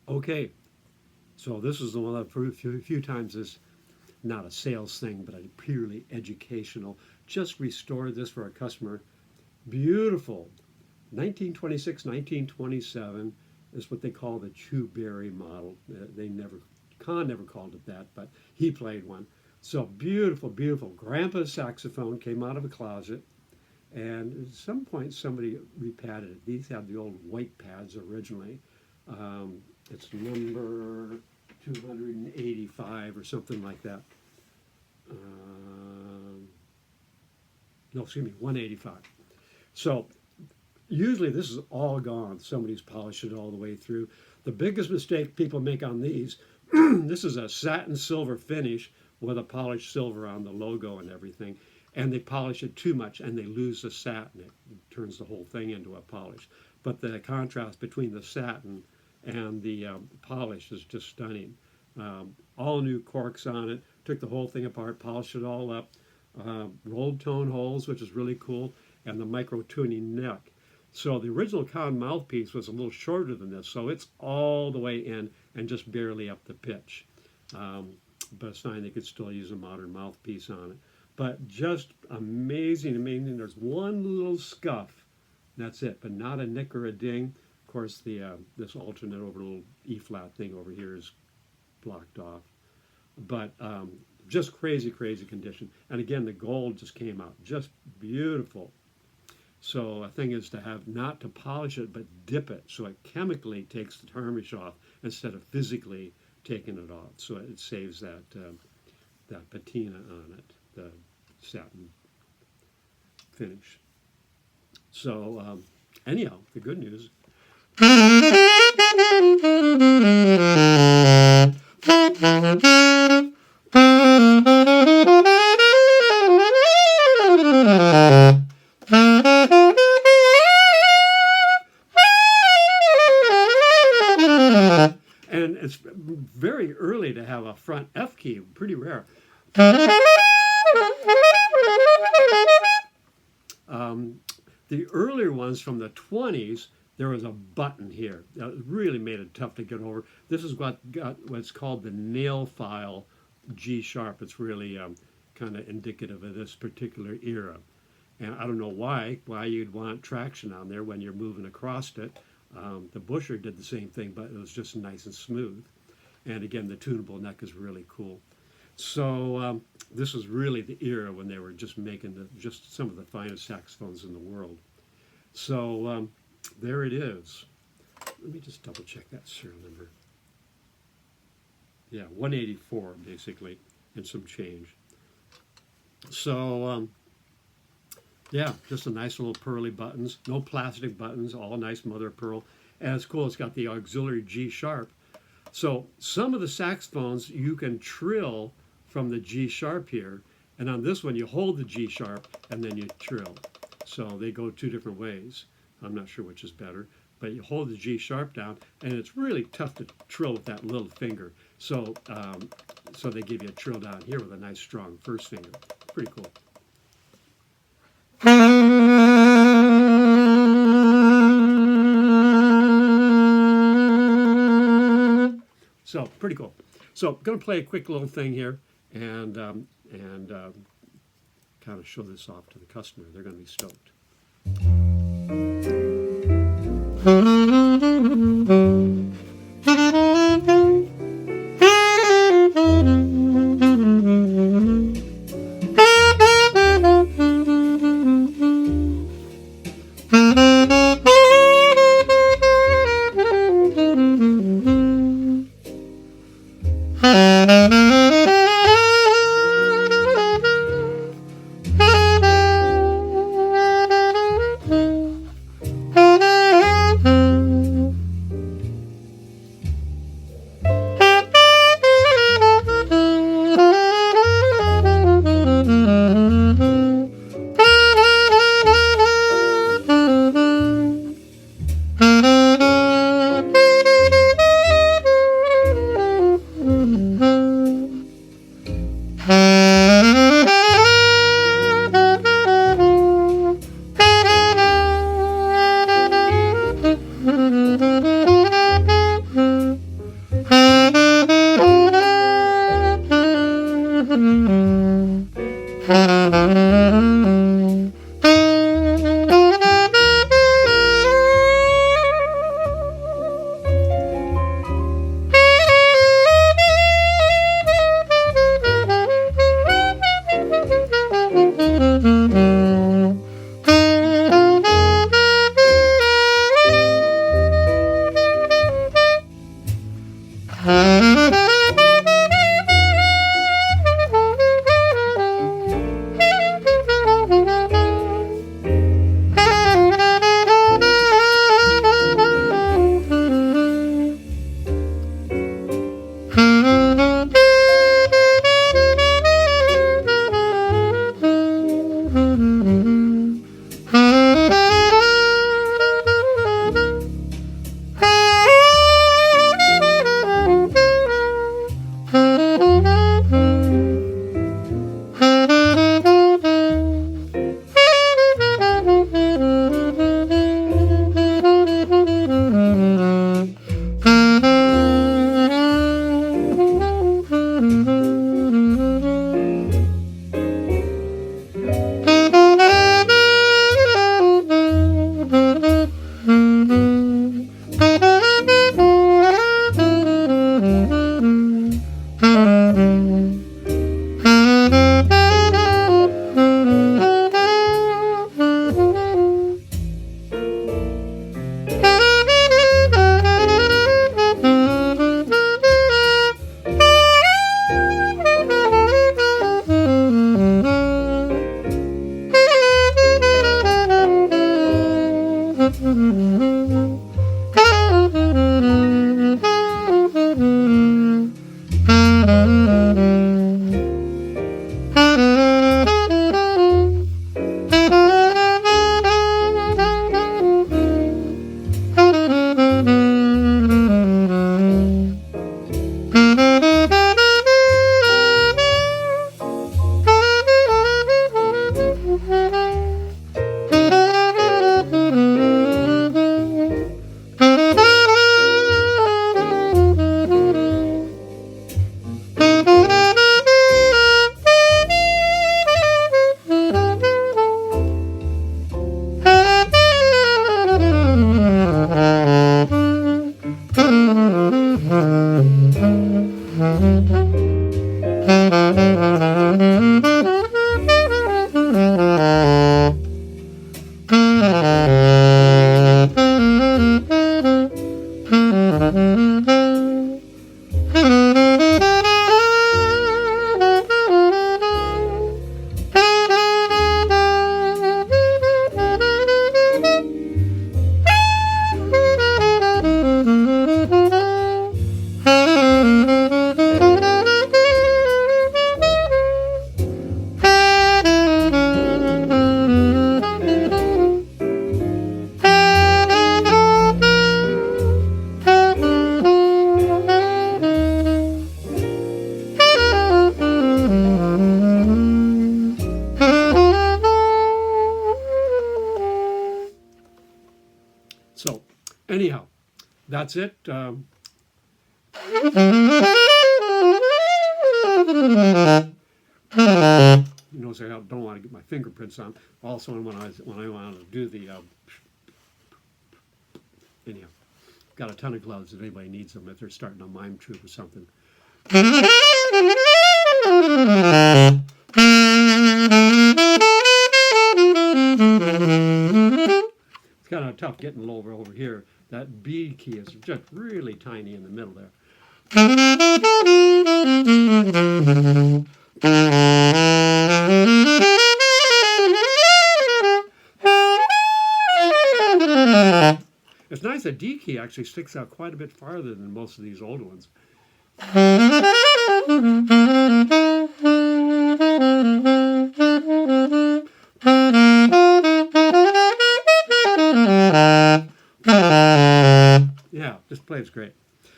Okay, so this is the one I've heard a few times. Is not a sales thing, but a purely educational. Just restored this for a customer. Beautiful. 1926, 1927 is what they call the Chu Berry model. They never, CONN never called it that, but he played one. So beautiful, beautiful. Grandpa's saxophone came out of a closet, and at some point somebody repadded it. These had the old white pads originally. It's number 285 or something like that. No, excuse me, 185. So usually this is all gone. Somebody's polished it all the way through. The biggest mistake people make on these, this is a satin silver finish with a polished silver on the logo and everything. And they polish it too much and they lose the satin. It turns the whole thing into a polish. But the contrast between the satin and the polish is just stunning. All new corks on it, took the whole thing apart, polished it all up, rolled tone holes, which is really cool, and the micro tuning neck. So the original CONN mouthpiece was a little shorter than this, so it's all the way in and just barely up the pitch. But it's fine, they could still use a modern mouthpiece on it. But just amazing, amazing. There's one little scuff, that's it, but not a nick or a ding. Of course, the this alternate over little E-flat thing over here is blocked off. But just crazy, crazy condition. And again, the gold just came out, just beautiful. So a thing is to have, not to polish it, but dip it so it chemically takes the tarnish off instead of physically taking it off. So it saves that that patina on it, the satin finish. So anyhow, the good news. And it's very early to have a front F key, pretty rare. The earlier ones from the 20s, there was a button here that really made it tough to get over. This is what's called the nail file G sharp. It's really kind of indicative of this particular era. And I don't know why you'd want traction on there when you're moving across it. The Busher did the same thing, but it was just nice and smooth. And again, the tunable neck is really cool. So this was really the era when they were just making just some of the finest saxophones in the world. So there it is. Let me just double check that serial number. Yeah, 184 basically, and some change. So yeah, just a nice little pearly buttons, no plastic buttons, all nice mother of pearl. And it's cool, it's got the auxiliary G sharp. So some of the saxophones you can trill from the G sharp here, and on this one you hold the G sharp and then you trill. So they go two different ways. I'm not sure which is better, but you hold the G sharp down, and it's really tough to trill with that little finger. So so they give you a trill down here with a nice strong first finger. Pretty cool. So pretty cool. So I'm going to play a quick little thing here and kind of show this off to the customer. They're going to be stoked. So, anyhow, that's it. You notice I don't want to get my fingerprints on. Also, when I want to do the anyhow, got a ton of gloves if anybody needs them if they're starting a mime troupe or something. It's kind of tough getting lower over here. That B key is just really tiny in the middle there. It's nice that D key actually sticks out quite a bit farther than most of these old ones. Yeah, this plays great.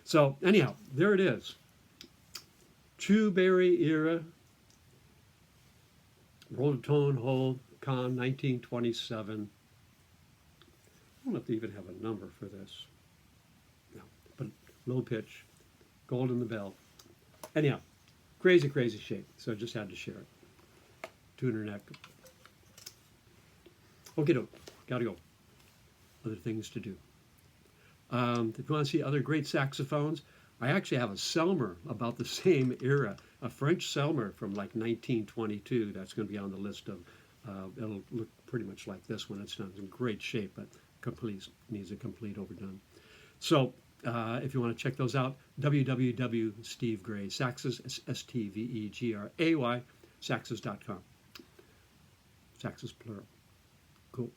So anyhow, there it is. Chu Berry era, roll-tone hold, CONN 1927. I don't know if they even have a number for this. No, but low pitch, gold in the bell. Anyhow, crazy, crazy shape. So I just had to share it. Tuner neck. Okay, gotta go. Other things to do. If you want to see other great saxophones, I actually have a Selmer about the same era, a French Selmer from like 1922. That's going to be on the list of, it'll look pretty much like this when it's done. It's in great shape, but needs a complete overdone. So if you want to check those out, www.stevegray, Saxes, STVEGRAY, saxes.com. Saxes plural. Cool.